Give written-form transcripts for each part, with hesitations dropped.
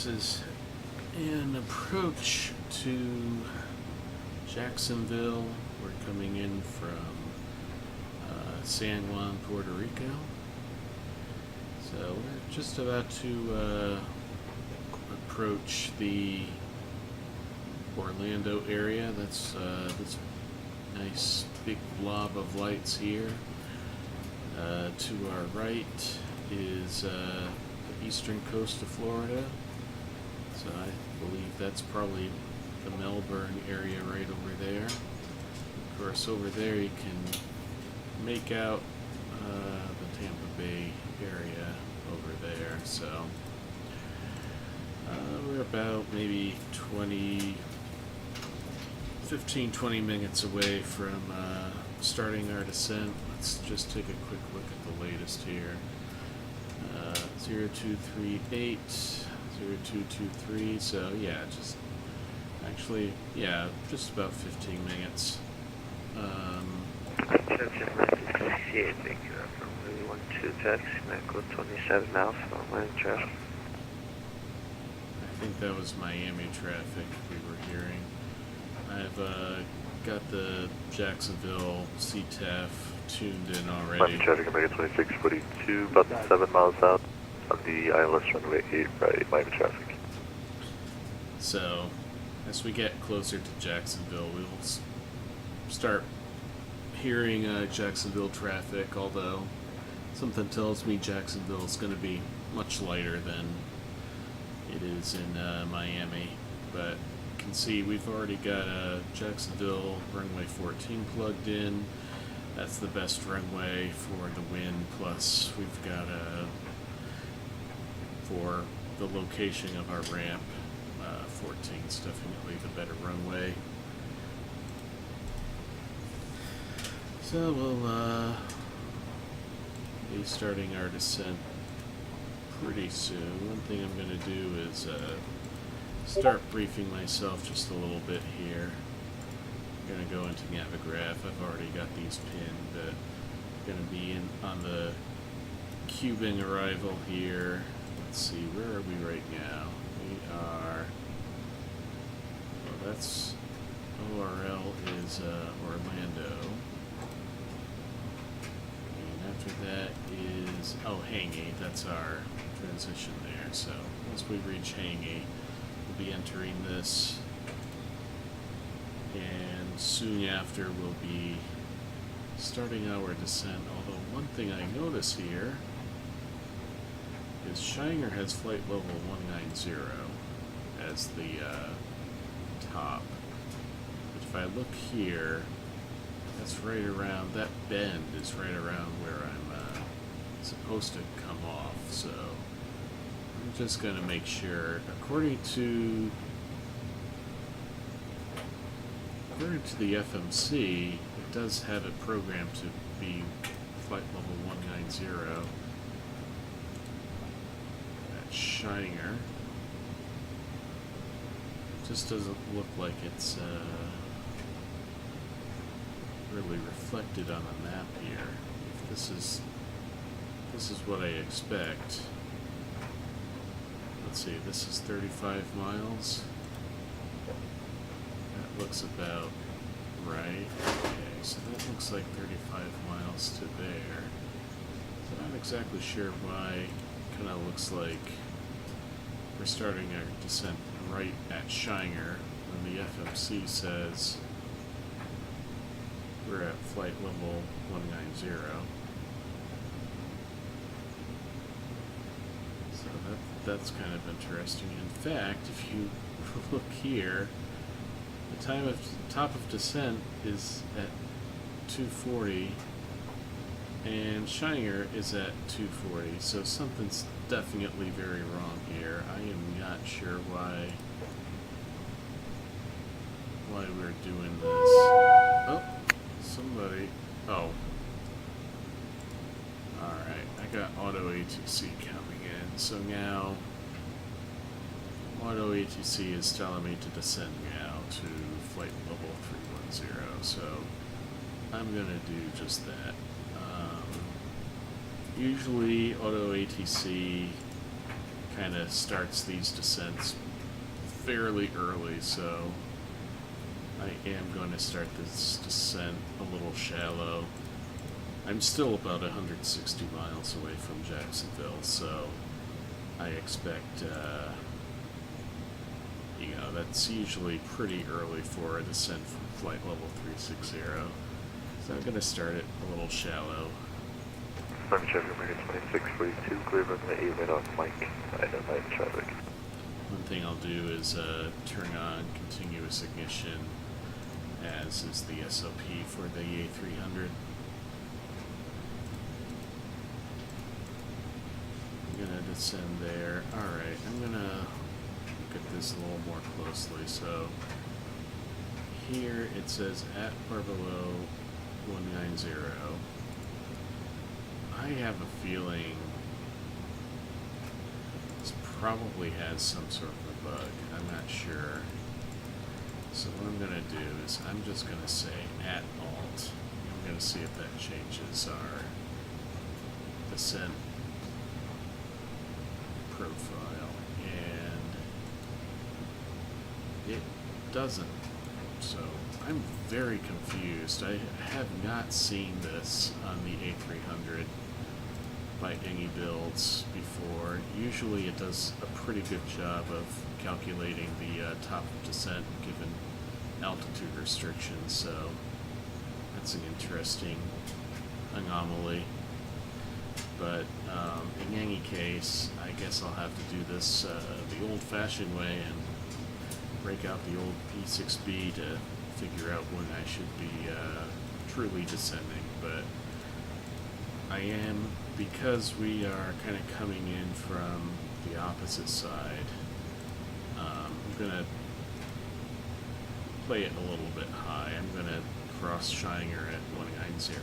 This is an approach to Jacksonville. We're coming in from San Juan, Puerto Rico. So we're just about to approach the Orlando area. That's this nice big blob of lights here. To our right is the eastern coast of Florida. So I believe that's probably the Melbourne area right over there. Of course, over there you can make out the Tampa Bay area over there. So we're about maybe 15-20 minutes away from starting our descent. Let's just take a quick look at the latest here. 0238, 0223, so yeah, just about 15 minutes. Attention, associate, thank you. From 12 taxi, Medical 27 miles from line traffic. I think that was Miami traffic we were hearing. I've got the Jacksonville CTAF tuned in already. Miami traffic, American 2642, about 7 miles out on the ILS runway 8 right, Miami traffic. So, as we get closer to Jacksonville, we will start hearing Jacksonville traffic, although something tells me Jacksonville is going to be much lighter than it is in Miami. But you can see we've already got Jacksonville runway 14 plugged in. That's the best runway for the wind, plus we've got for the location of our ramp, 14 is definitely the better runway. So we'll be starting our descent pretty soon. One thing I'm going to do is start briefing myself just a little bit here. I'm going to go into Navigraph. I've already got these pinned, but I'm going to be on the Cuban arrival here. Let's see, where are we right now? We are, well, that's ORL is Orlando. And after that is, Hangi, that's our transition there. So once we reach Hangi, we'll be entering this, and soon after we'll be starting our descent. Although one thing I notice here is Shiner has flight level 190 as the top. But if I look here, that's right around, that bend is right around where I'm supposed to come off. So I'm just going to make sure, according to the FMC, it does have it programmed to be flight level 190 at Shiner. It just doesn't look like it's really reflected on the map here. If this is what I expect. Let's see, this is 35 miles. That looks about right. Okay, so that looks like 35 miles to there. So I'm not exactly sure why it kind of looks like we're starting our descent right at Shiner when the FMC says we're at flight level 190. So that's kind of interesting. In fact, if you look here, the top of descent is at 240, and Shiner is at 240. So something's definitely very wrong here. I am not sure why we're doing this. Oh, somebody. Oh. Alright, I got auto ATC coming in. So now auto ATC is telling me to descend now to flight level 310. So I'm going to do just that. Usually auto ATC kind of starts these descents fairly early, so I am going to start this descent a little shallow. I'm still about 160 miles away from Jacksonville, so I expect, that's usually pretty early for a descent from flight level 360. So I'm going to start it a little shallow. I'm Chevy American 2642, clear runway 8 right off Mike. Identified traffic. One thing I'll do is turn on continuous ignition, as is the SOP for the A300. I'm going to descend there. Alright, I'm going to look at this a little more closely. So here it says at or below 190. I have a feeling this probably has some sort of a bug. I'm not sure. So what I'm going to do is I'm just going to say at alt. I'm going to see if that changes our descent profile, and it doesn't. So I'm very confused. I have not seen this on the A300 by any builds before. Usually it does a pretty good job of calculating the top of descent given altitude restrictions, so that's an interesting anomaly. But in any case, I guess I'll have to do this the old-fashioned way and break out the old P6B to figure out when I should be truly descending. But I am, because we are kind of coming in from the opposite side, I'm going to play it a little bit high. I'm going to cross Shinger at 190.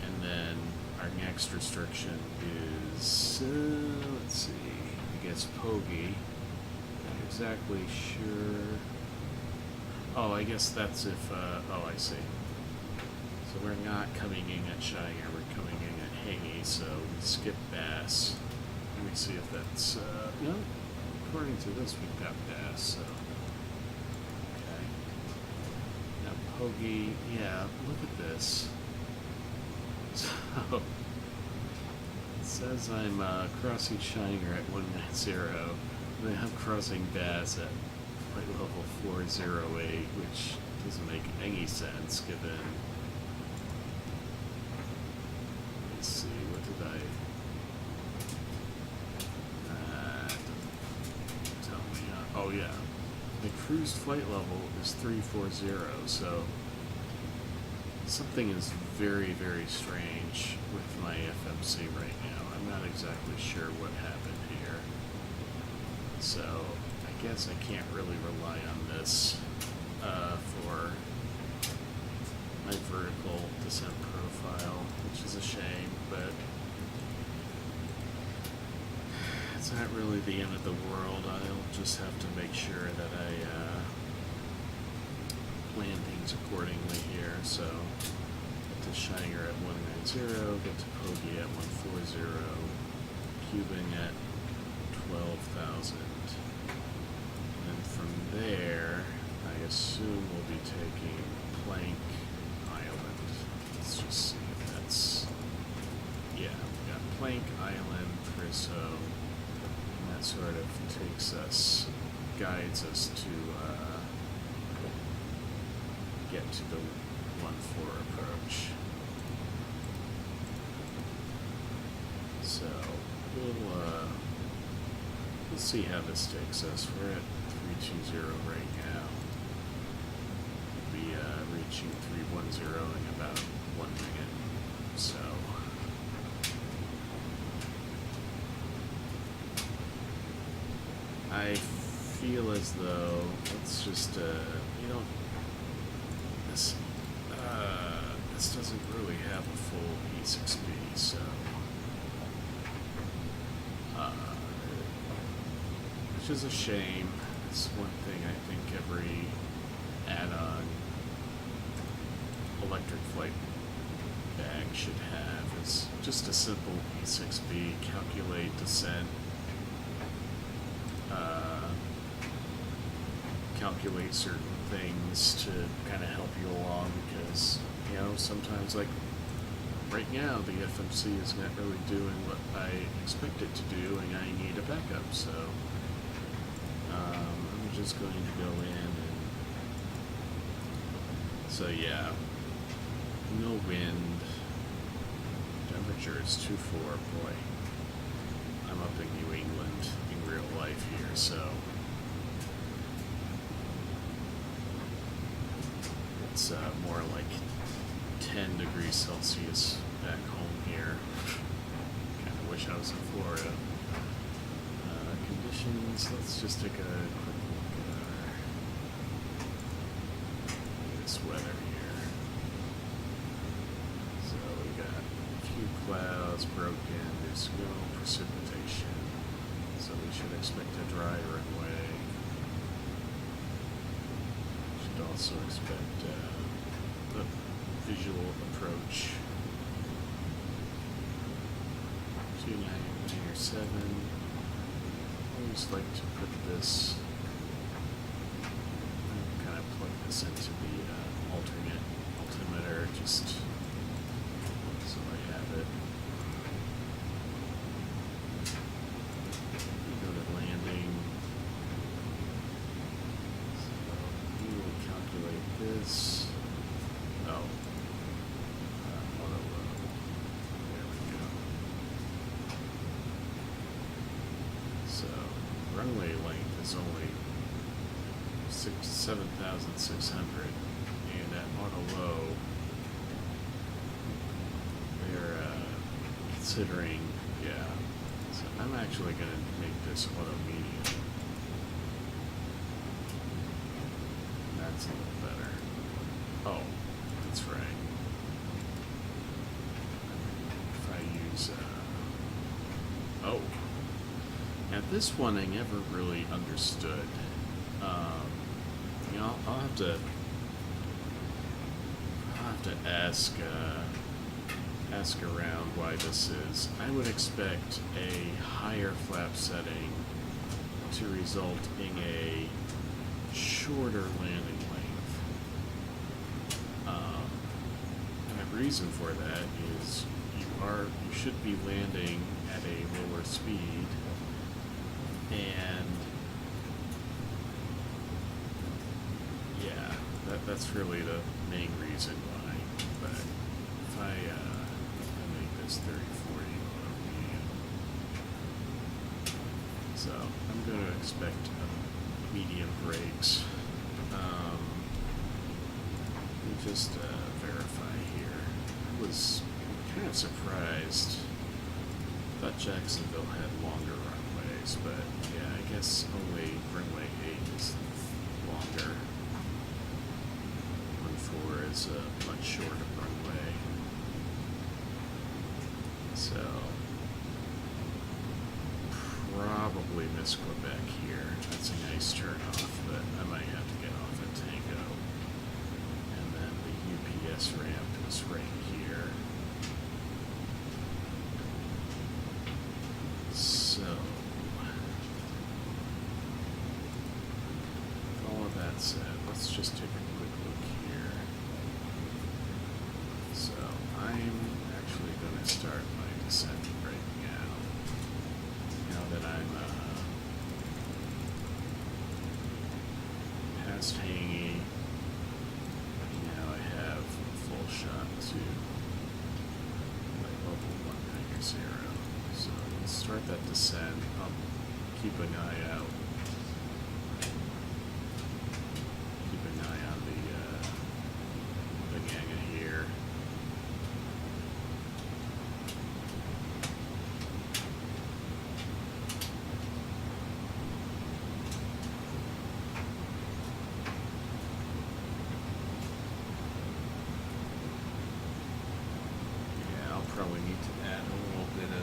And then our next restriction is, let's see, I guess Pogey. Not exactly sure. Oh, I guess that's if, oh, I see. So we're not coming in at Shinger, we're coming in at Hangy, so we skip Bass. Let me see if that's, no, according to this we've got Bass, so. Okay. Now Pogey, yeah, look at this. So, it says I'm crossing Shinger at 190, and then I'm crossing Bass at flight level 408, which doesn't make any sense given. Let's see, what did I. Doesn't tell me. Oh, yeah. The cruised flight level is 340, so something is very, very strange with my FMC right now. I'm not exactly sure what happened here. So I guess I can't really rely on this for my vertical descent profile, which is a shame, but it's not really the end of the world. I'll just have to make sure that I plan things accordingly here. So get to Shinger at 190, get to Pogey at 140, cubing at 12,000. And from there, I assume we'll be taking Plank Island. Let's just see if that's, yeah, we got Plank Island, Crisho, and that sort of takes us, guides us to get to the 1-4 approach. So we'll see how this takes us. We're at 320 right now. We'll be reaching 310 in about 1 minute. So I feel as though let's just this doesn't really have a full E6B, so which is a shame. It's one thing I think every add-on electric flight bag should have, is just a simple E6B, calculate descent, calculate certain things to kind of help you along because, you know, sometimes, like right now, the FMC is not really doing what I expect it to do, and I need a backup, so I'm just going to go in and, so yeah, no wind, temperature is 2.4, boy, I'm up in New England in real life here, so it's more like 10 degrees Celsius back home here. Kind of wish I was in Florida. Conditions, let's just take a quick look at this weather here. So we got a few clouds broken, there's no precipitation. So we should expect a dry runway. Should also expect a visual approach. 2997. I always like to put this, kind of plug this into the alternate altimeter just so I have it. We go to landing. So we will calculate this. Oh. Auto load. There we go. So, runway length is only 7,600, and at auto low, they're considering, yeah. So I'm actually going to make this auto medium. That's a little better. Oh, that's right. If I use, oh. Now this one I never really understood. You know, I'll have to ask around why this is. I would expect a higher flap setting to result in a shorter landing length. And the reason for that is you should be landing at a lower speed, and yeah, that's really the main reason why. But if I make this 30-40 medium, so I'm going to expect medium brakes. Let me just verify here. I was kind of surprised. Thought Jacksonville had longer runways, but yeah, I guess only runway 8 is longer. 14 is a much shorter runway. So probably miss Quebec here. That's a nice turnoff, but I might have to get off at Tango. And then the UPS ramp is right here. So, with all of that said, let's just take a quick look here. So, I'm actually going to start my descent right now. Now that I'm past Hangy, now I have a full shot to my level 190. So let's start that descent. I'll keep an eye out. Keep an eye on the Ganga here. Yeah, I'll probably need to add a little bit of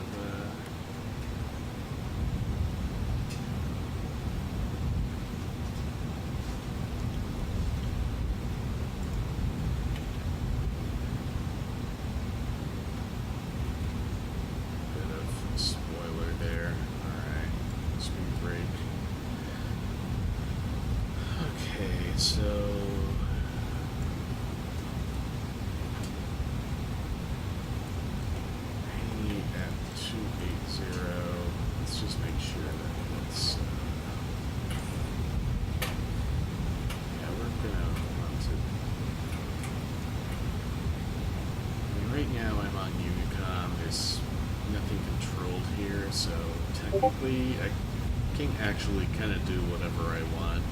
technically, I can actually kind of do whatever I want,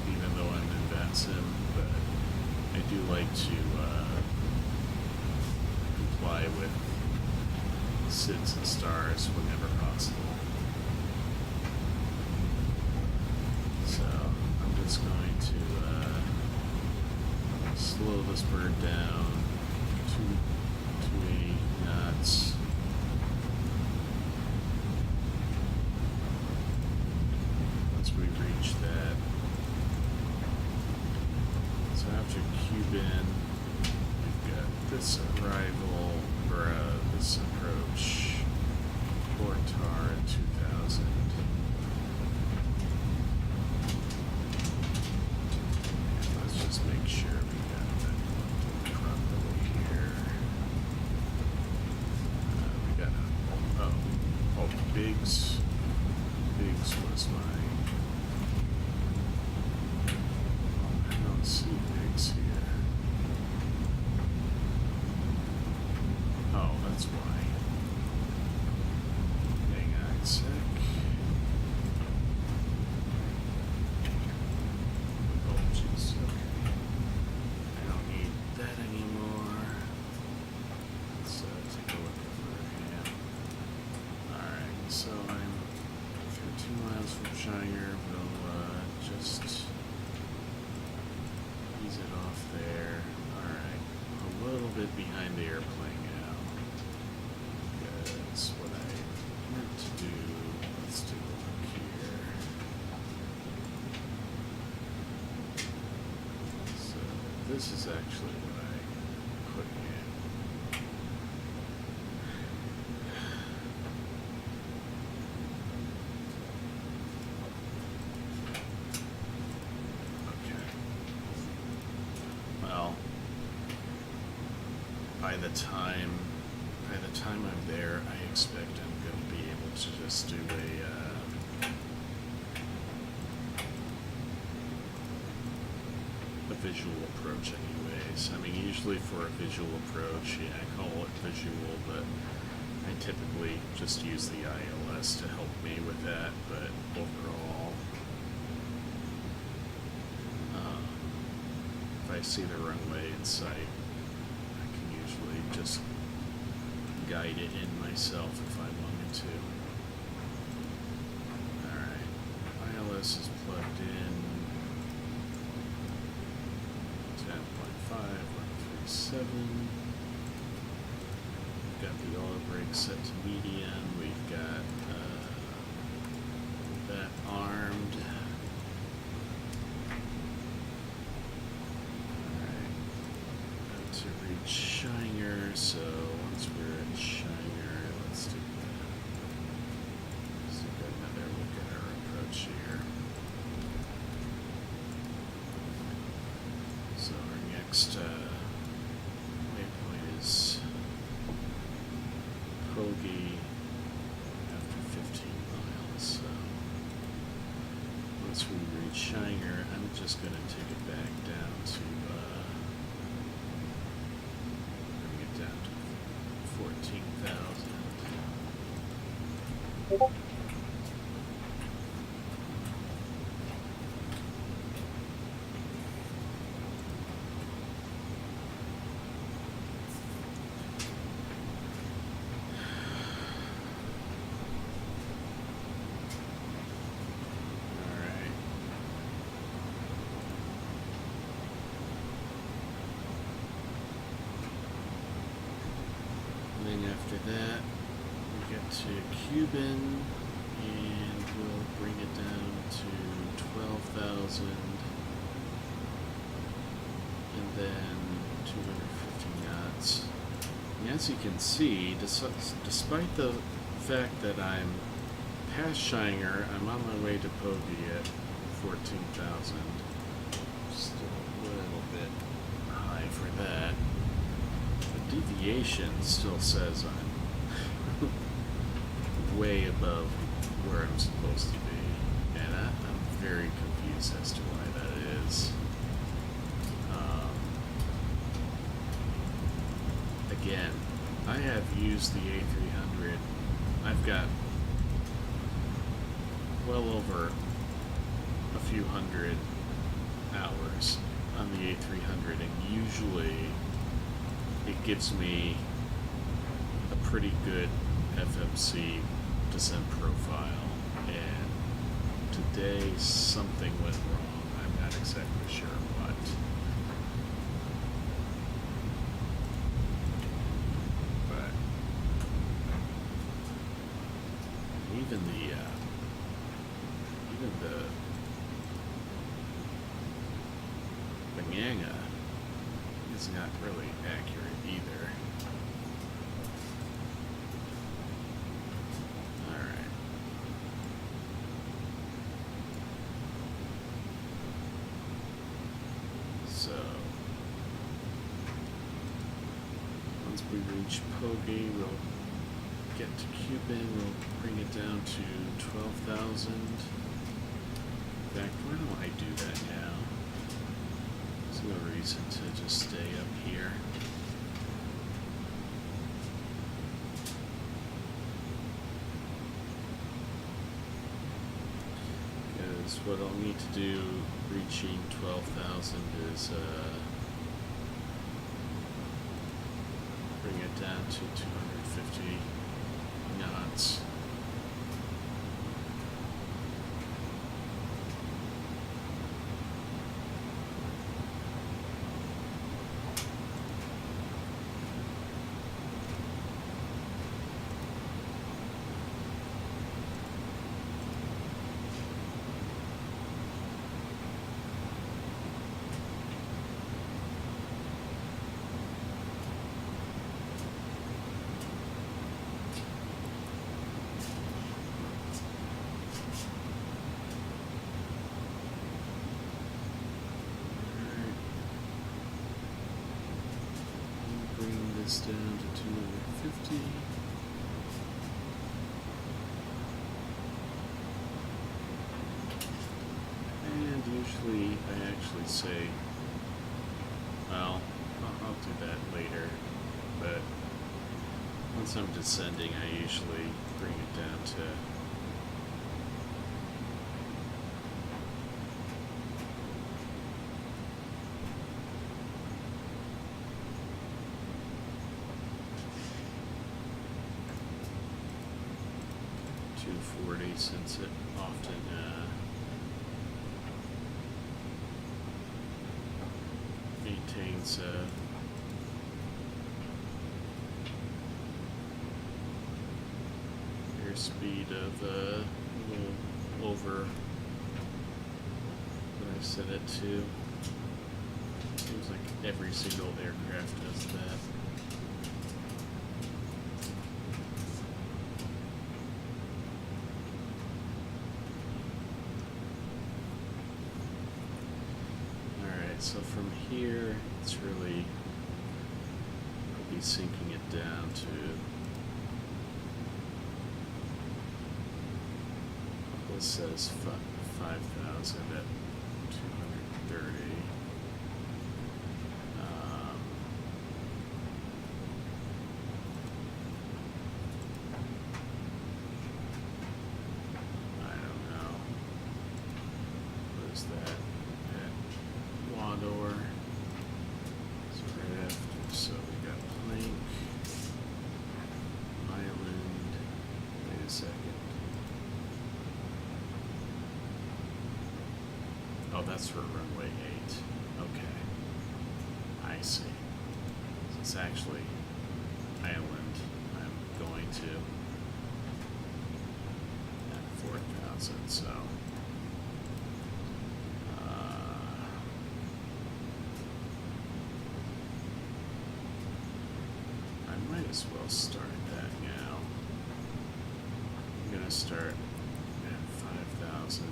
even though I'm in VATSIM, but I do like to comply with SIDS and stars whenever possible. So I'm just going to slow this bird down to 8 knots. Once we reach that, so after Cuban, we've got this arrival, or this approach, Port Tar at 2000. Let's just make sure we got that properly here. We got Biggs. Biggs was mine. I don't see Biggs here. Oh, that's why. Hang on a sec. Oh, jeez. Okay. I don't need that anymore. Let's take a look over here. Alright, so I'm 13 miles from Shire. We'll just ease it off there. Alright, a little bit behind the airplane now. That's what I meant to do. Let's take a look here. So this is actually what I put in. Okay. Well, by the time I'm there, I expect I'm going to be able to just do a visual approach anyways. I mean, usually for a visual approach, yeah, I call it visual, but I typically just use the ILS to help me with that, but overall, if I see the runway in sight, I can usually just guide it in myself if I wanted to. Alright, ILS is plugged in. 10.5, 137. We've got the oil brake set to medium. We've got that armed. Alright, to reach Shiner, so once we're at Shiner, let's do that. Let's take another look at our approach here. So our next waypoint is Hoagie after 15 miles. So once we reach Shiner, I'm just going to take it back down to bring it down to 14,000. Alright. And then after that, we get to Cuban, and we'll bring it down to 12,000, and then 250 knots. And as you can see, despite the fact that I'm past Shiner, I'm on my way to Poggy at 14,000. Still a little bit high for that. The deviation still says I'm way above where I'm supposed to be, and I'm very confused as to why that is. Again, I have used the A300. I've got well over a few hundred hours on the A300, and usually it gives me a pretty good FMC descent profile, and today something went wrong. I'm not exactly sure what. But even the Banyanga is not really accurate either. Alright. So once we reach Pogi, we'll get to Cuban, we'll bring it down to 12,000. In fact, why don't I do that now? There's no reason to just stay up here. Because what I'll need to do reaching 12,000 is bring it down to 250 knots. This down to 250. And usually I actually say, well, I'll do that later, but once I'm descending, I usually bring it down to since it often maintains airspeed of a little over what I set it to. Seems like every single aircraft does that. So from here, it's really, I'll be sinking it down to this says 5,000 at 230. I don't know. What is that? Or so right after, so we got Plank, Island. Wait a second. Oh, that's for runway 8. Okay, I see. So it's actually Island. I'm going to at 4,000. So. As well start that now. I'm gonna start at 5,000.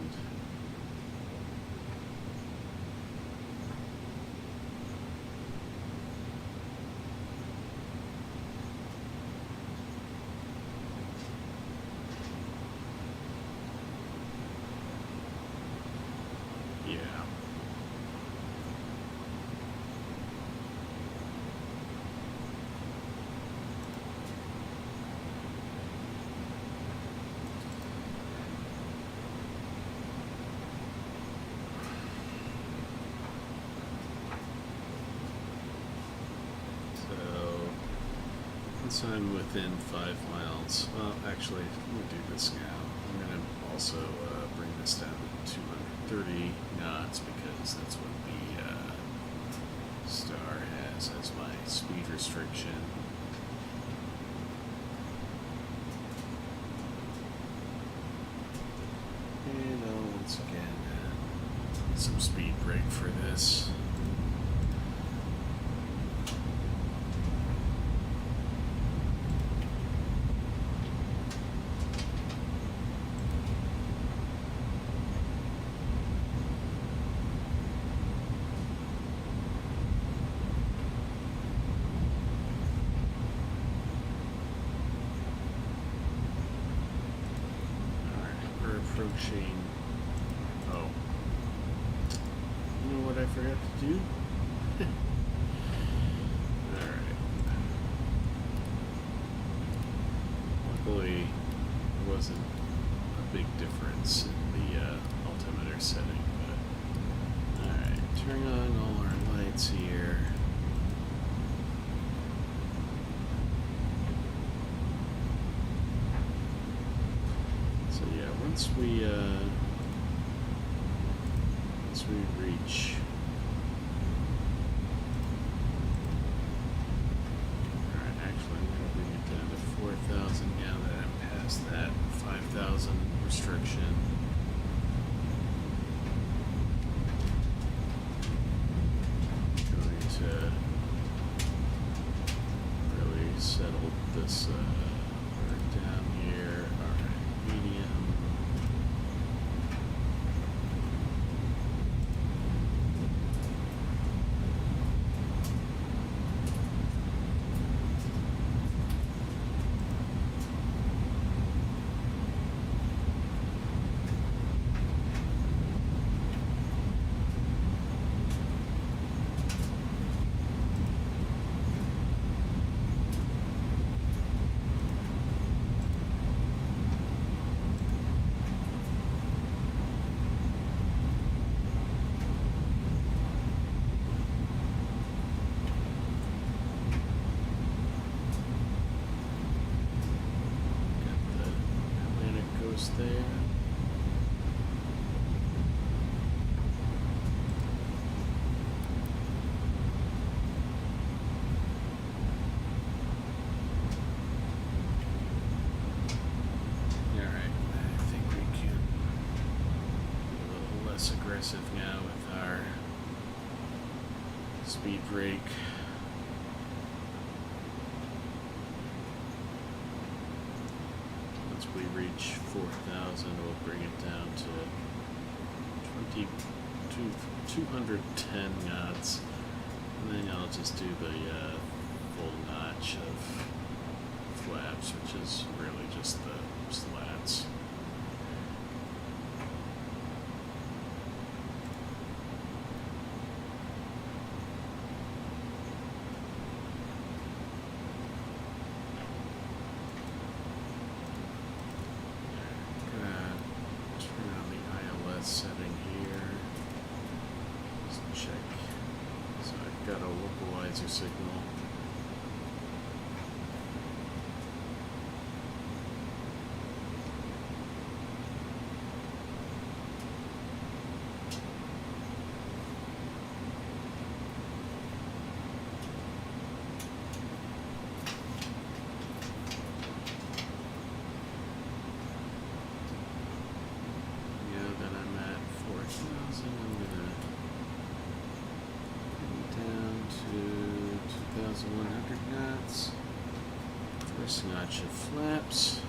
Yeah. So I'm within 5 miles. Well, actually, I'm going to do this now. I'm going to also bring this down to 230 knots because that's what the star has as my speed restriction. And I'll once again some speed brake for this. Approaching. Oh. You know what I forgot to do? Alright. Luckily, there wasn't a big difference in the altimeter setting, but alright, turning on all our lights here. Once we reach alright, actually I'm going to bring it down to 4,000 now that I'm past that 5,000 restriction. Going to really settle this down here. Alright, medium. There. Alright, I think we can be a little less aggressive now with our speed brake. Once we reach 4,000, we'll bring it down to 210 knots, and then I'll just do the full notch of flaps, which is really just the slats. Setting here. Just check. So I've got a localizer signal. First notch of flaps.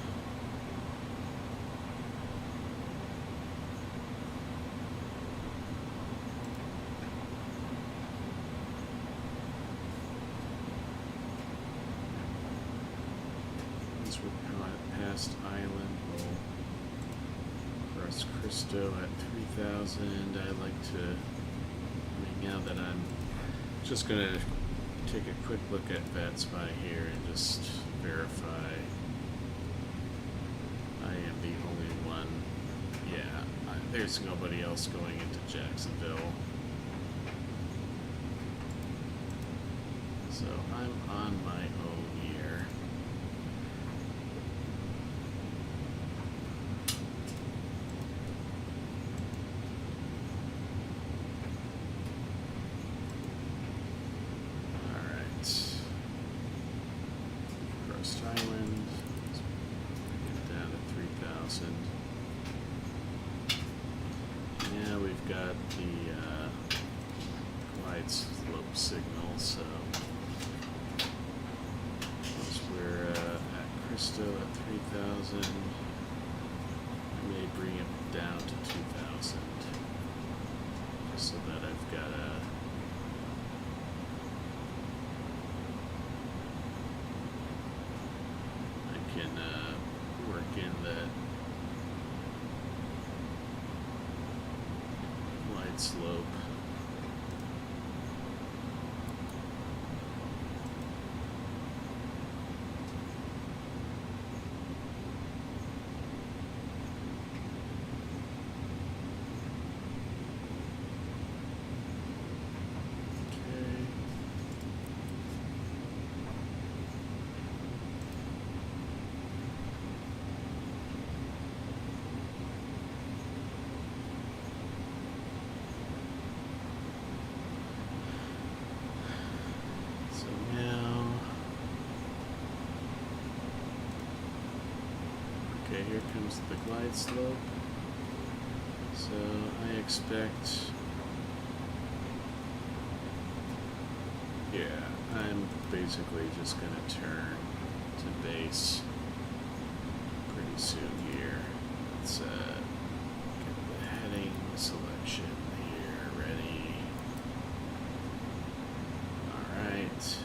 Once we're past Island, we'll cross Cristo at 3,000. I'd like to, now that I'm just going to take a quick look at that spot here and just verify I am the only one. Yeah, there's nobody else going into Jacksonville. So I'm on my own here. 3000. Yeah, we've got the glide slope signal, so once we're at Cristo at 3000, I may bring it down to 2000, just so that I've got I can work in that glide slope. Okay, here comes the glide slope. So I expect, yeah, I'm basically just going to turn to base pretty soon here. Let's get the heading selection here ready. Alright.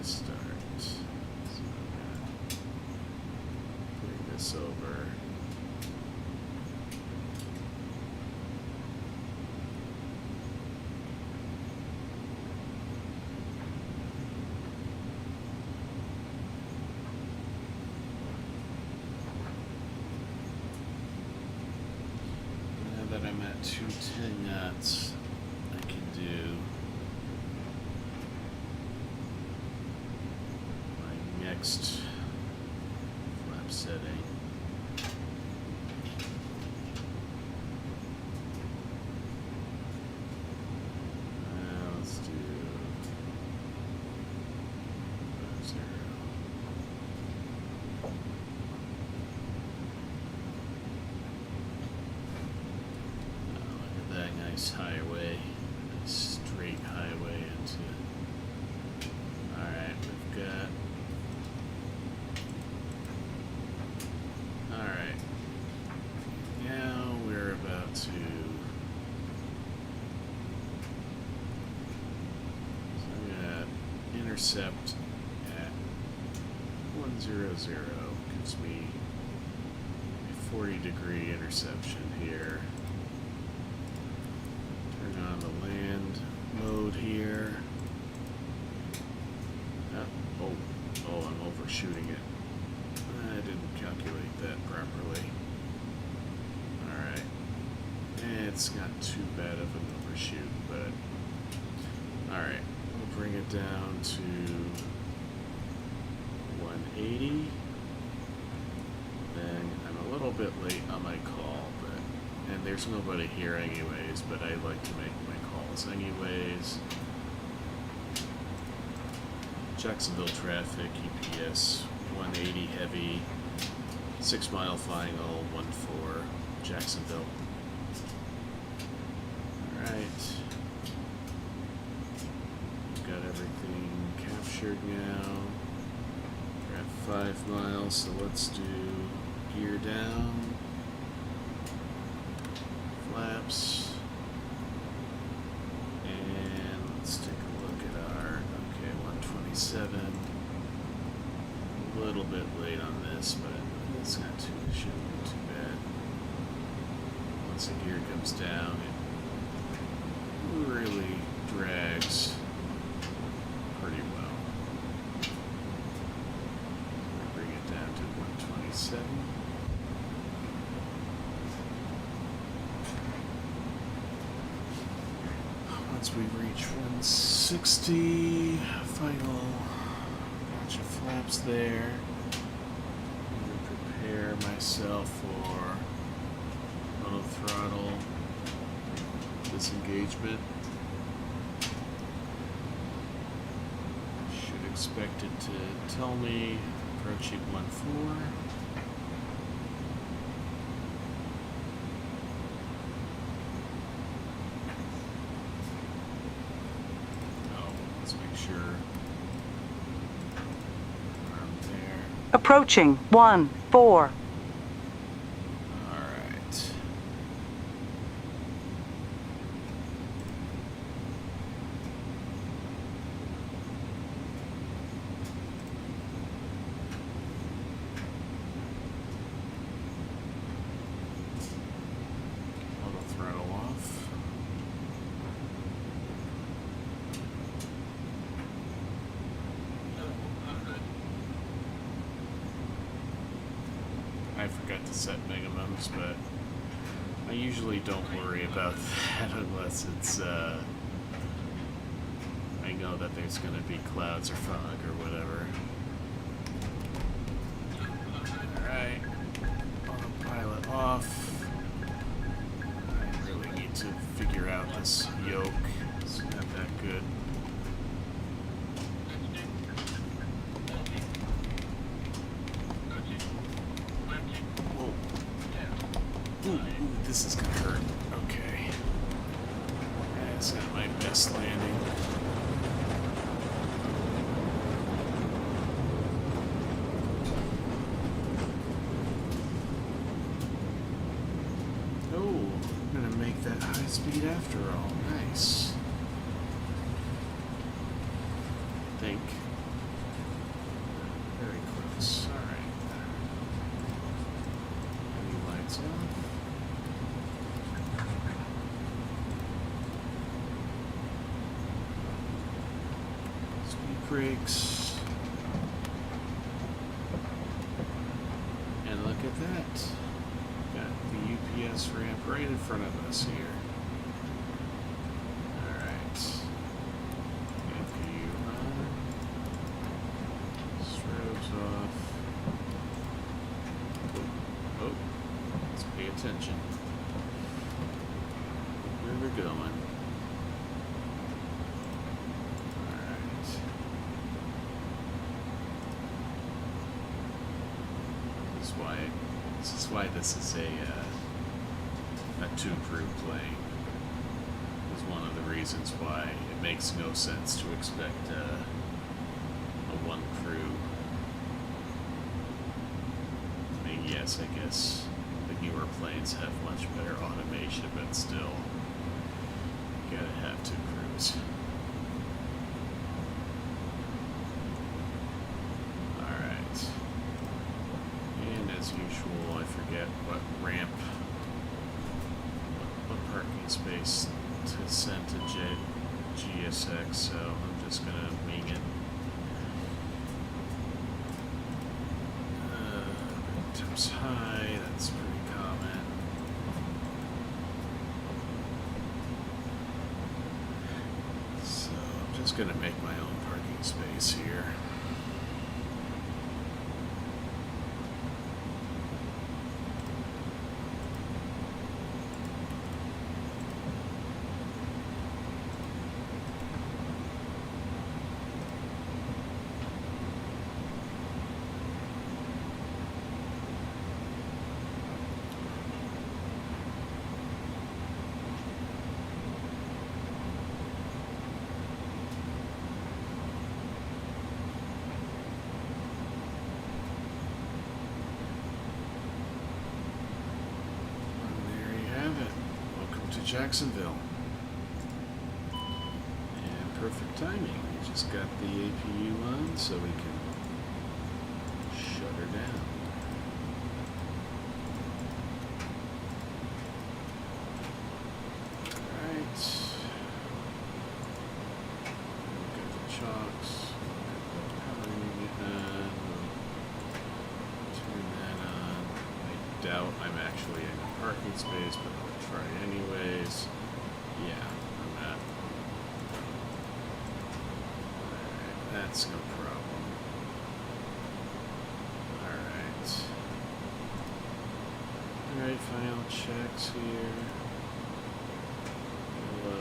Start. So I'm gonna bring this over. Now that I'm at 210 knots, I can do next flap setting. Let's do 0. Look at that nice highway, nice straight highway into. Alright, we've got. Alright, now we're about to, so I'm going to intercept at 100, gives me a 40-degree interception here. Turn on the land mode here. Oh, I'm overshooting it. I didn't calculate that properly. Alright. It's not too bad of an overshoot, but alright. We'll bring it down to 180. Then I'm a little bit late on my call, and there's nobody here anyways, but I like to make my calls anyways. Jacksonville traffic, EPS 180 heavy, 6 mile final, 14, Jacksonville. Alright. We've got everything captured now. We're at 5 miles, so let's do gear down, flaps, and let's take a look at our, okay, 127. A little bit late on this, but it's not too, shouldn't be too bad. Once the gear comes down, it really drags pretty well. Bring it down to 127. Once we reach 160, final bunch of flaps there. I'm going to prepare myself for auto throttle disengagement. expected to tell me. Approaching 1-4. Oh, let's make sure. Arm there. Approaching 1-4. Alright. Throttle off. I forgot to set minimums, but I usually don't worry about that unless it's I know that there's going to be clouds or fog or whatever. Alright, autopilot off. To figure out this yoke. It's not that good. Whoa. Ooh, this is gonna hurt. Okay. That's not my best landing. That high speed after all. Nice. Think. Very close. Alright. Any lights on? Speed brakes. And look at that. Got the UPS ramp right in front of us here. Alright. APU on. Strobes off. Oh, let's pay attention. Where we're going. Alright. This is why this is a two-crew plane. Is one of the reasons why it makes no sense to expect a one crew. I mean, yes, I guess the newer planes have much better automation, but still, you gotta have two crews. Alright. And as usual, I forget what ramp, what parking space to send to KJAX, so I'm just gonna wing it. Temps high, that's pretty common. So I'm just gonna make my own parking space here. Jacksonville. And perfect timing. We just got the APU on so we can shut her down. Alright. Look at the chocks. Turn that on. I doubt I'm actually in a parking space, but I'll try anyways. Yeah, I'm not. Alright, that's no problem. Alright. Alright, final checks here. We'll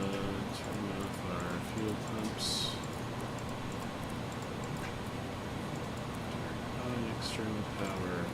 turn off our fuel pumps. tower